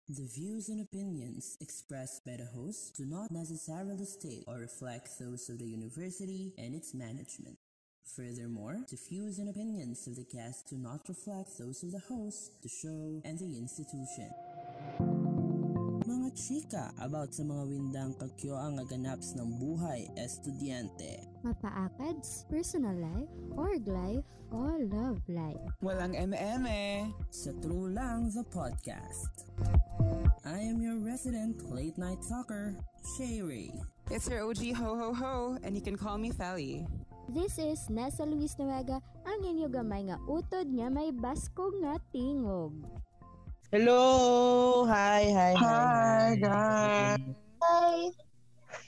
The views and opinions expressed by the host do not necessarily state or reflect those of the university and its management. Furthermore, the views and opinions of the guests do not reflect those of the host, the show, and the institution. Mga chika about sa mga windang kagyo ang aganaps ng buhay estudyante. Mapaakads, personal life, org life, o love life. Walang Sa True Lang the Podcast. I am your resident late night talker, Sherry. It's your OG Ho Ho Ho, and you can call me Feli. This is Nessa Luis Nuega, ang inyo gamay nga utod nga may baskog nga tingog. Hello! Hi guys! Hi!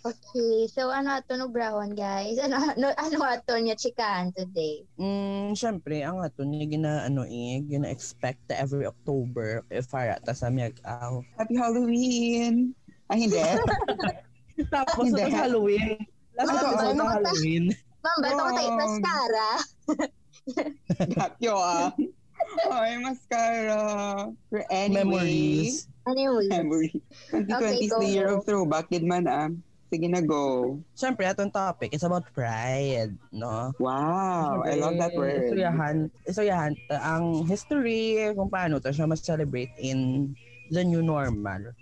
Okay, so ano ato no brahon guys? Ano ato niya chikahan today? Syempre, ang ato ni gina-expect na every October if ta sa miyag-aw. Happy Halloween! Ay, hindi. Tapos Hindi. sa Halloween. Last episode ng Halloween. Ma'am, bato ko tayo mascara. Gatyo Ay, mascara. Pero anyway, Memories. Memory. 2020 is Okay, the year go. of throwback, kid man Sige na, go. Syempre, atong topic is about pride, no? Wow, I love that word. Istoryahan, ang history, kung paano to siya mas celebrate in the new normal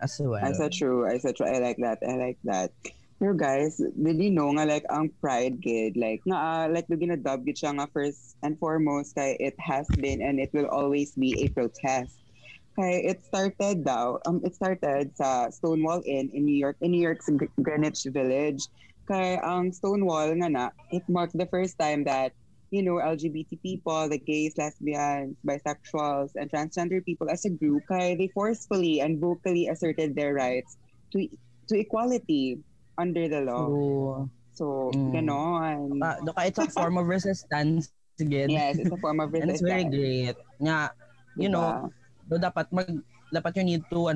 as well. I said true. I like that. Pero guys, did you know nga like ang Pride kid, like we're gonna dub it siya nga first and foremost kay it has been and it will always be a protest. Kay it started sa Stonewall Inn in New York's Greenwich Village. Kay ang Stonewall nga na, it marked the first time that, you know, LGBT people, the gays, lesbians, bisexuals, and transgender people as a group, kay they forcefully and vocally asserted their rights to equality under the law. So, ganon. It's a form of resistance again. Yes, it's a form of And resistance. it's very great. Nga, you know, do dapat you need to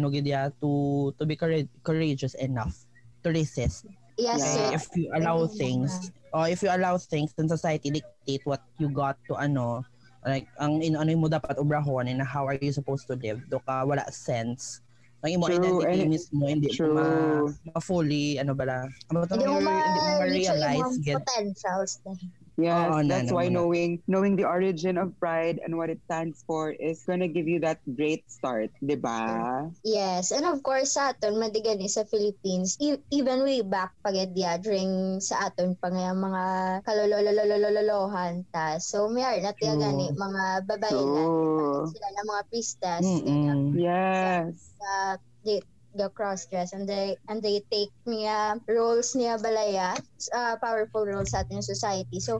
to be courageous enough to resist. Yes, Yeah. sir. If you allow things then society dictate what you got to like ang mo dapat obrahon and how are you supposed to live do ka wala sense ang imo True, identity and mismo hindi true. mo fully Hindi mo ma-realize ma-reach yung potentials. Yes, Oo, that's why na. knowing the origin of Pride and what it stands for is gonna give you that great start, di ba? Yes, and of course sa aton madigan sa Philippines, even way back pagedya during sa aton pa nga mga kalolololololohan ta. So may na tiya gani mga babae na sila na mga priestess Yes. the cross-dress and they take niya roles niya balaya, powerful roles sa ating society. So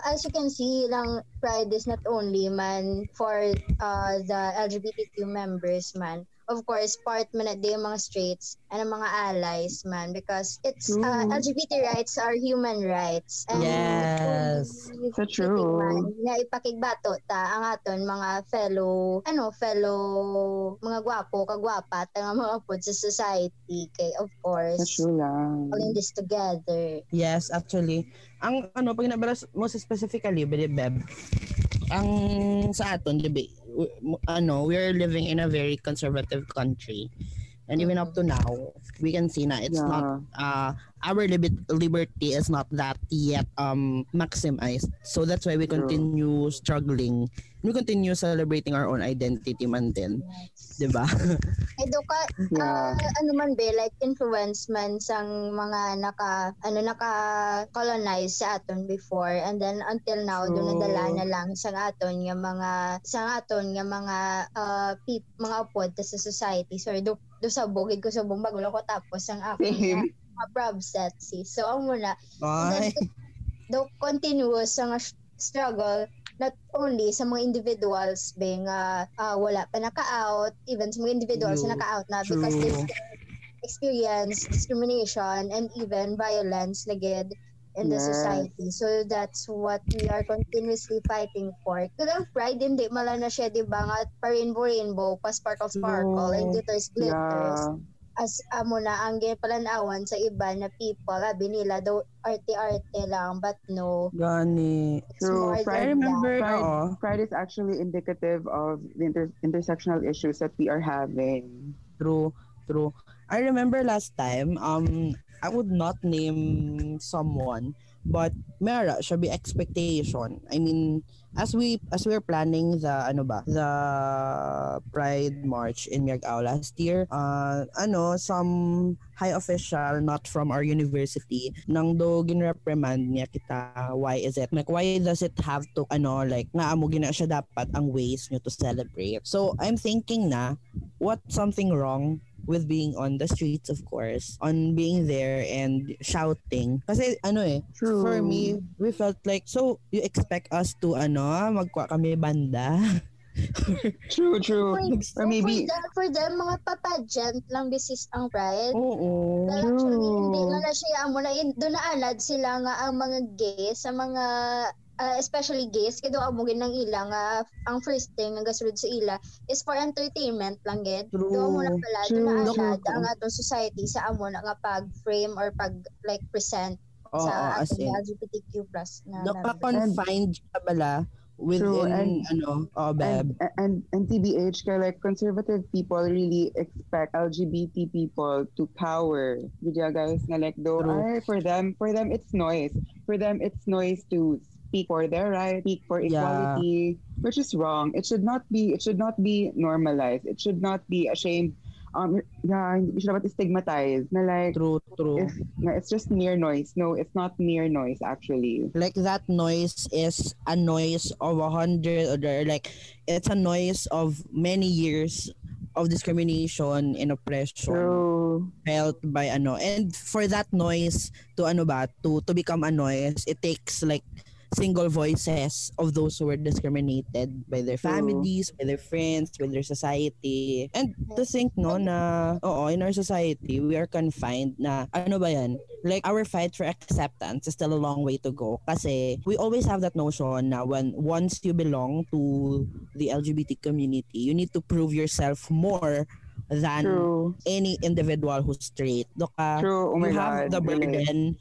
as you can see, lang Pride is not only man for the LGBTQ members man. Of course, part man na yung mga straights and ang mga allies man because it's LGBT rights are human rights. And Yes. So true. Man, nga ipakigbato ta ang aton mga fellow mga gwapo kagwapa ta nga mga pod sa society kay of course So true lang. pulling this together. Yes, actually. Ang pag nabalas most specifically, Beb, ang sa aton, we're living in a very conservative country. And even up to now, we can see na it's not our liberty is not that yet maximized. So that's why we continue struggling. We continue celebrating our own identity man din. Diba? Ay do ka ano man be like influence man sang mga naka colonize sa aton before and then until now do nadala na lang sang aton nga mga mga upod sa society. Sorry do sa bugid ko sa bumbag wala ko tapos ang ako mga prob set si. So ang muna do continuous ang struggle not only sa mga individuals being wala pa naka-out, even sa mga individuals na naka-out na because they experience discrimination and even violence lagid in the society. So that's what we are continuously fighting for. Kaya Pride hindi mala na siya, di ba nga, pa rainbow, pa sparkle, and glitters. as amo na ang ginapalanawan sa iba na people, abi nila daw arte-arte lang, but no, Gani. it's True. more I than remember, that. oo. Pride is actually indicative of the intersectional issues that we are having. True. I remember last time, I would not name someone, but mera siya be expectation. I mean, as we're planning the Pride March in Miagao last year, some high official not from our university nang do ginreprimand niya kita, why is it like, why does it have to like nga amo gina siya dapat ang ways nyo to celebrate. So I'm thinking na what's something wrong with being on the streets, of course, on being there and shouting. Kasi True. for me, we felt like, so you expect us to magkuha kami banda? True. Or maybe For them, mga papageant lang bisis ang Pride. Oo. Well, actually, hindi na siya amo na doon naanad sila nga ang mga gays, sa mga especially gays, kaya doon amugin ng ila nga ang first thing nga gasulod sa ila is for entertainment lang gid. True. Doon mo na pala, True. doon naanad True. ang atong society sa amo na nga pag-frame or pag present Oo, sa as atong in, LGBTQ+ na members. naka-confined ka bala within, Beb. and TBH, kaya like conservative people really expect LGBT people to cower. Did you guys nga like though True. for them it's noise. For them it's noise to speak for their right, speak for equality, which is wrong. It should not be normalized. It should not be ashamed. Hindi siya dapat stigmatized na like True. it's just mere noise. No, it's not mere noise actually. Like that noise is a noise of 100, or like it's a noise of many years of discrimination and oppression True. felt by and for that noise to to become a noise, it takes like single voices of those who were discriminated by their families, by their friends, by their society. And to think na in our society we are confined na like our fight for acceptance is still a long way to go, kasi we always have that notion na once you belong to the LGBT community, you need to prove yourself more than True. any individual who's straight. True. Oh my you have God, the really. burden.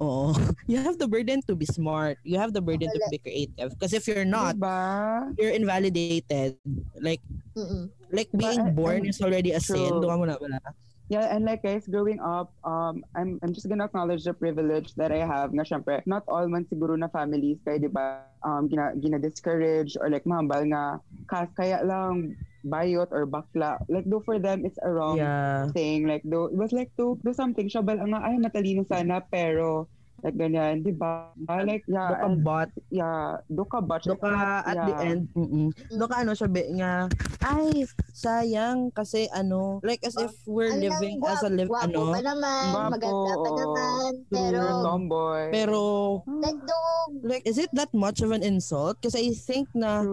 You have the burden to be smart. You have the burden to be creative. Because if you're not, Diba? you're invalidated. Like being born is already a sin. True. Doon mo na wala. Yeah, and like guys, growing up, I'm just gonna acknowledge the privilege that I have. Na syempre, not all man siguro na families kaya diba gina-discourage or like mahambal nga kaya lang bayot or bakla. Like do for them it's a wrong thing. Like do it was like do something siya bal nga ay matalino sana pero like ganyan, di ba? Like do ka bot at the end. Do ka nga ay sayang kasi like as if we're living as a Guwapo pa naman, maganda pa naman, pero like is it that much of an insult? Because I think na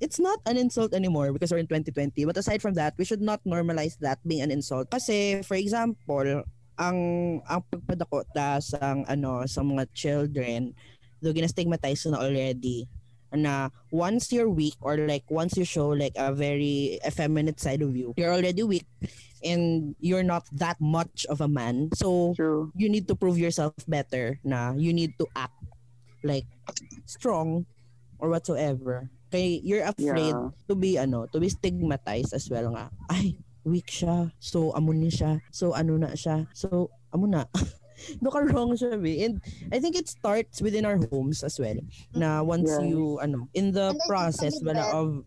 it's not an insult anymore because we're in 2020. But aside from that, we should not normalize that being an insult. Kasi, for example, ang pagpadako sa mga children, do gina-stigmatize na already na once you're weak or like once you show like a very effeminate side of you, you're already weak and you're not that much of a man. So, you need to prove yourself better na you need to act like strong or whatsoever. Kaya you're afraid to be stigmatized as well nga. Ay, weak siya. So amo ni siya. So na siya. So amo na. No ka wrong siya. And I think it starts within our homes as well. Na once you in the process of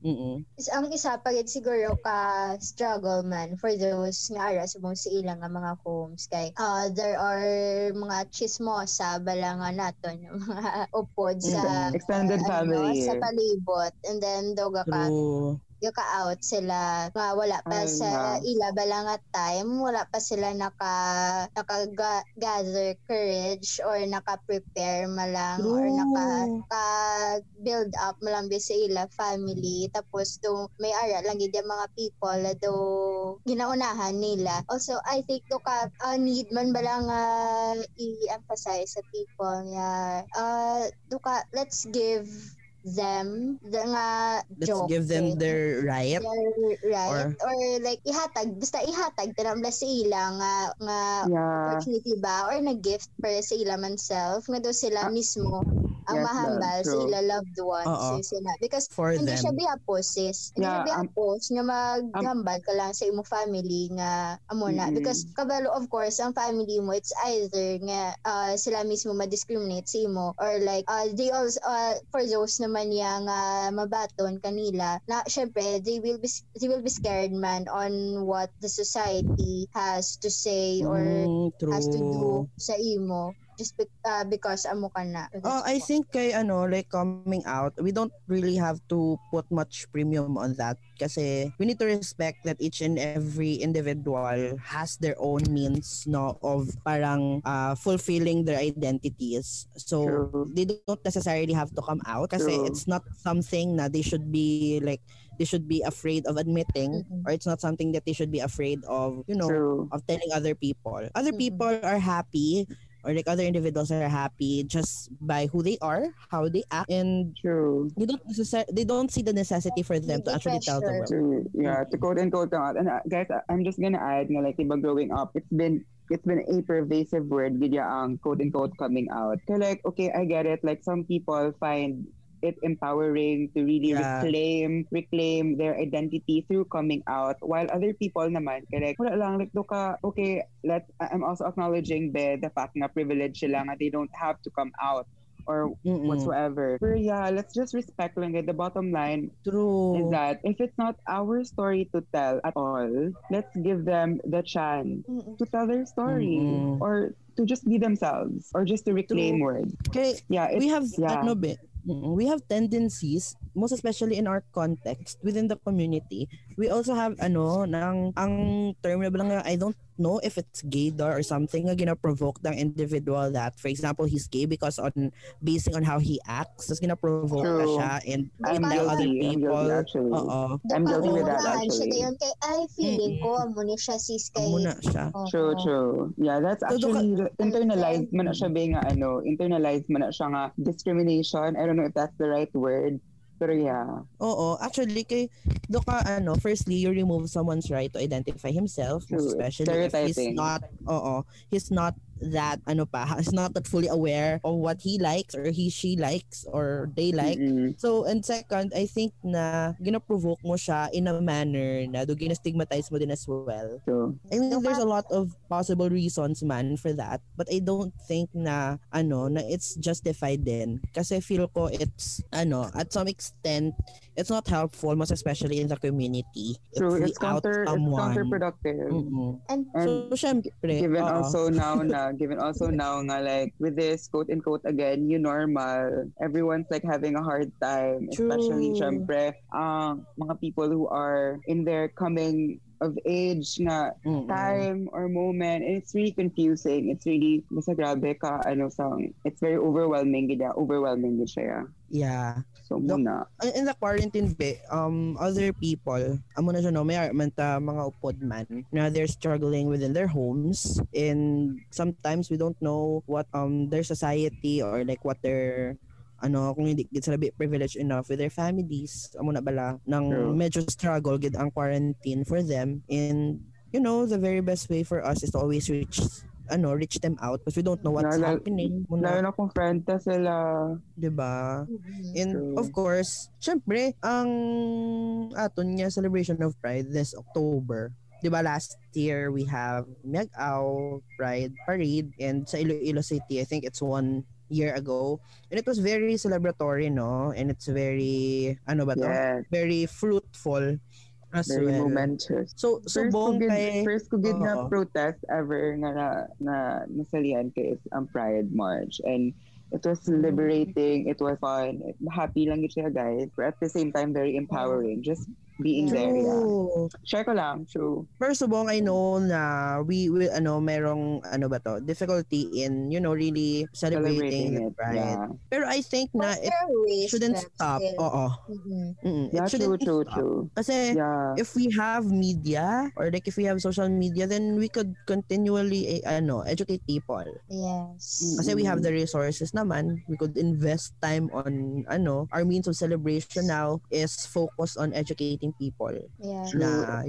ang isa pa rin siguro ka struggle man for those nga ara subong sa ilang nga mga homes kay there are mga chismosa bala nga naton mga upod sa extended family sa palibot, and then doga ka out sila nga wala pa sa ila bala nga time, wala pa sila gather courage or naka-prepare malang or build up malang sa ila family, tapos do may ara lang gid mga people do ginaunahan nila. Also I think do ka need man bala nga i-emphasize sa people nga do ka let's give them the nga Let's joke. give them their right. Right or like ihatag tanang sa ila nga opportunity ba or na gift para sa ila man self nga daw sila mismo ang mahambal sa ila loved ones sila because for hindi them. siya biapos sis hindi siya biapos nga maghambal ka lang sa imo family nga amo na because kabalo of course ang family mo it's either nga sila mismo ma-discriminate sa imo or like they also for those naman yang mabaton kanila na syempre they will be scared man on what the society has to say or has to do sa imo just because amo ka na. I think kay like coming out, we don't really have to put much premium on that kasi we need to respect that each and every individual has their own means of parang fulfilling their identities. So they don't necessarily have to come out kasi it's not something na they should be afraid of admitting or it's not something that they should be afraid of, of telling other people. Other people are happy or like other individuals are happy just by who they are, how they act, and they don't see the necessity for them to actually tell the world. Yeah, to quote unquote and guys, I'm just gonna add nga like diba growing up, it's been a pervasive word gidya ang quote unquote coming out. So like okay, I get it. Like some people find it empowering to really reclaim their identity through coming out, while other people naman correct wala lang like okay, I'm also acknowledging the fact na privilege sila nga they don't have to come out or whatsoever. But yeah, let's just respect lang. The bottom line is that if it's not our story to tell at all, let's give them the chance to tell their story or to just be themselves or just to reclaim words. Okay, we have tendencies, most especially in our context within the community. We also have ang term na lang, I don't know if it's gaydar or something na gina-provoke ng individual that, for example, he's gay because basing on how he acts, tas gina-provoke ka siya and tell other people. I'm guilty with that actually. Ay, feeling ko, amo ni siya sis kay. Amo na siya. True. Yeah, that's actually internalized man na siya being internalized man na siya nga discrimination. I don't know if that's the right word. Pero yeah. Actually kay firstly you remove someone's right to identify himself, especially if he's not that he's not that fully aware of what he likes or she likes or they like. So and second, I think na gina-provoke mo siya in a manner na gina-stigmatize mo din as well. I think there's a lot of possible reasons man for that, but I don't think na na it's justified din kasi feel ko it's at some extent it's not helpful, most especially in the community. True, it's counterproductive. And so syempre given also now nga like with this quote unquote again new normal, everyone's like having a hard time. Especially syempre mga people who are in their coming of age na time or moment, and it's really confusing. It's really basta grabe ka it's very overwhelming siya. Yeah. So muna. In the quarantine other people, amo na siya may mga upod man na they're struggling within their homes, and sometimes we don't know what their society or like what their kung hindi sila privileged enough with their families, amo na bala nang medyo struggle gid ang quarantine for them, and the very best way for us is to always reach them out because we don't know what's happening. Lalo na kung friend ta sila. Diba? And of course, syempre, ang aton nga celebration of Pride this October. Diba last year we have Miag-Aw Pride Parade, and sa Iloilo City, I think it's 1 year ago. And it was very celebratory, no? And it's very, very fruitful. Very momentous. So first ko gid na protest ever na nasalian kay is ang Pride March, and it was liberating, it was fun, happy lang gid siya guys, but at the same time very empowering. Just being there. Yeah. True. Share ko lang, true. First of all, I know na we merong difficulty in really celebrating the it. pride. Yeah. Pero I think na But it there are ways, shouldn't Beb, stop. still. Oo. Mhm. It Yeah, shouldn't true. stop. Kasi Yeah. if we have media or like if we have social media, then we could continually educate people. Yes. Kasi we have the resources naman. We could invest time on our means of celebration now is focused on educating people. Yeah. Na,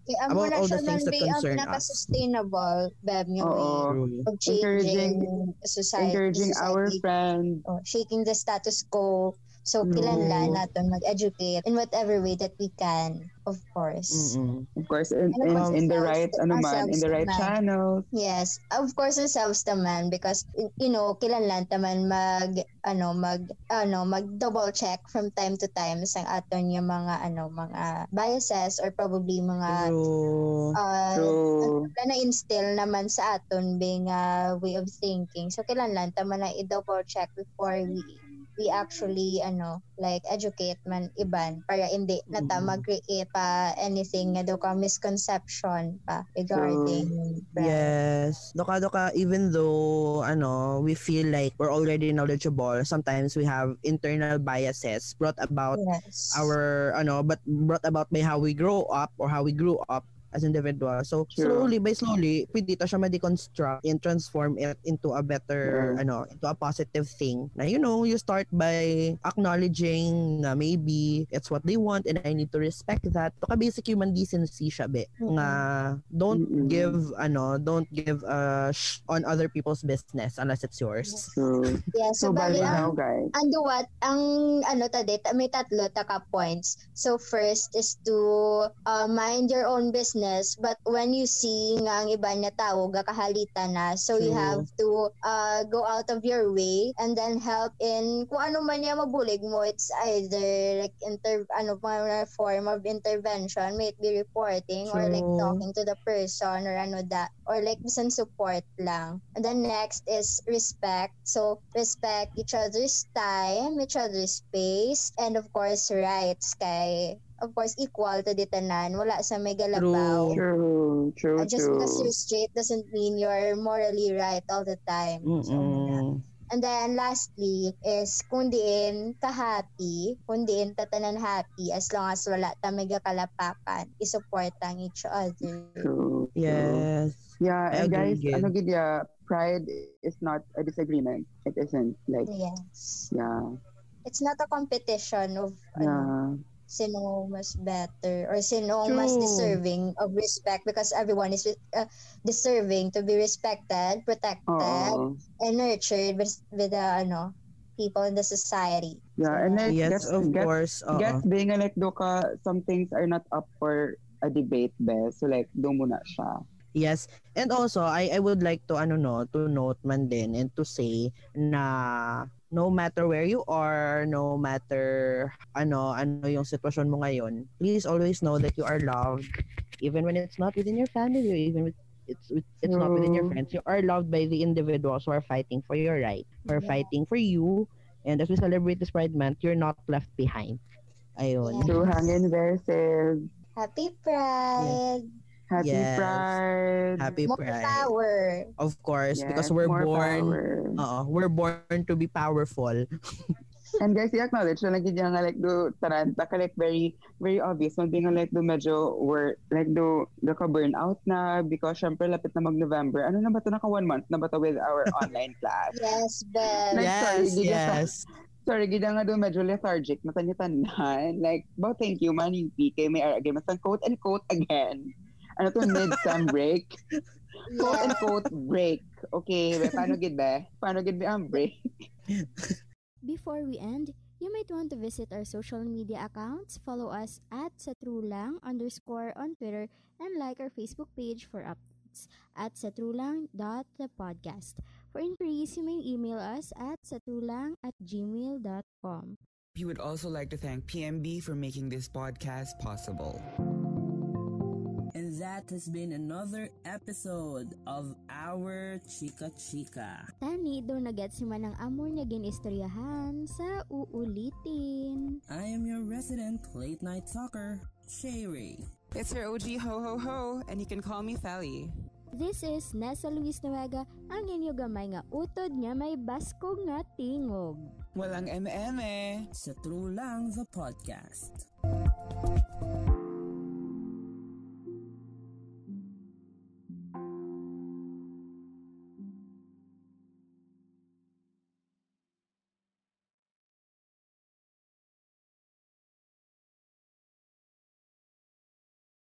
Kaya about na all siya the things that man ang concern us. pinaka-sustainable, Beb, nga way Oo. True. of changing society. Encouraging our friends. Shaking the status quo. So, True. kailangan natin mag-educate in whatever way that we can, of course. Of course, in the right, in the right channels. Yes, of course, ourselves naman because, kailangan naman mag double check from time to time sa aton yung mga biases or probably mga True. na-instill naman sa aton being way of thinking. So, kailangan naman na i-double check before we actually educate man iban para hindi nata mag-create pa anything nga do ka misconception pa regarding Yes. Doka even though we feel like we're already knowledgeable, sometimes we have internal biases brought about brought about by how we grow up or how we grew up as individuals. So slowly by slowly, pwede siya ma-deconstruct and transform it into a better into a positive thing. Na you start by acknowledging na maybe it's what they want and I need to respect that. To ka basic human decency siya be. Nga don't give on other people's business unless it's yours. True. Yeah, so bali now, guys. May tatlo taka points. So first is to mind your own business, but when you see nga ang iba na tao gakahalita na, so you have to go out of your way and then help in kung ano man yung mabulig mo. It's either like form of intervention, may it be reporting or like talking to the person or or like bisan support lang. And then next is respect. So respect each other's time, each other's space, and of course rights kay of course equal to di tanan, wala sa may galabaw. True. Just because you're straight doesn't mean you're morally right all the time. So, and then lastly is kung diin ka happy, kung diin tatanan happy, as long as wala ta may kalapakan, i-support ang each other. True. Yes. Yeah, and guys, pride is not a disagreement. It isn't like it's not a competition of sino mas better or sino mas deserving of respect, because everyone is deserving to be respected, protected, and nurtured with the people in the society. Yeah, and then of course. Gets being like doka, some things are not up for a debate, be. So like do muna siya. Yes. And also I would like to to note man din and to say na no matter where you are, no matter ano yung sitwasyon mo ngayon, please always know that you are loved, even when it's not within your family or even with it's not within your friends. You are loved by the individuals who are fighting for your right, who are fighting for you. And as we celebrate this Pride Month, you're not left behind. Ayun. So hang in there, sis. Happy Pride! Yeah. Happy Pride. Happy More Pride. Power. Of course, Yes, because we're born we're born to be powerful. And guys, i-acknowledge na lagi diyan nga like do taranta ka like very very obvious man being like do medyo we're like do ka burn out na because syempre lapit na mag-November. Ano na ba to, naka 1 month na ba to with our online class? Yes, Ben. Like, Yes. Sorry, gida nga doon medyo lethargic na tanya-tanan. Like, thank you man yung PK may again mas quote and quote again. Ano to, mid-sem break? Quote and quote break. Okay, paano gid ba? Paano gid ba ang break? Before we end, you might want to visit our social media accounts, follow us at @satrulang_ on Twitter, and like our Facebook page for updates at satrulang.thepodcast. For inquiries, you may email us at satrulang@gmail.com. We would also like to thank PMB for making this podcast possible. And that has been another episode of our Chika Chika. Tani, daw nagets si manang amor niya ginistoryahan sa uulitin. I am your resident late night talker, Sherry. It's your OG ho ho ho, and you can call me Feli. This is Nessa Luis Nuega, ang inyo gamay nga utod nga may baskog nga tingog. Walang MM eh. Sa True Lang the Podcast.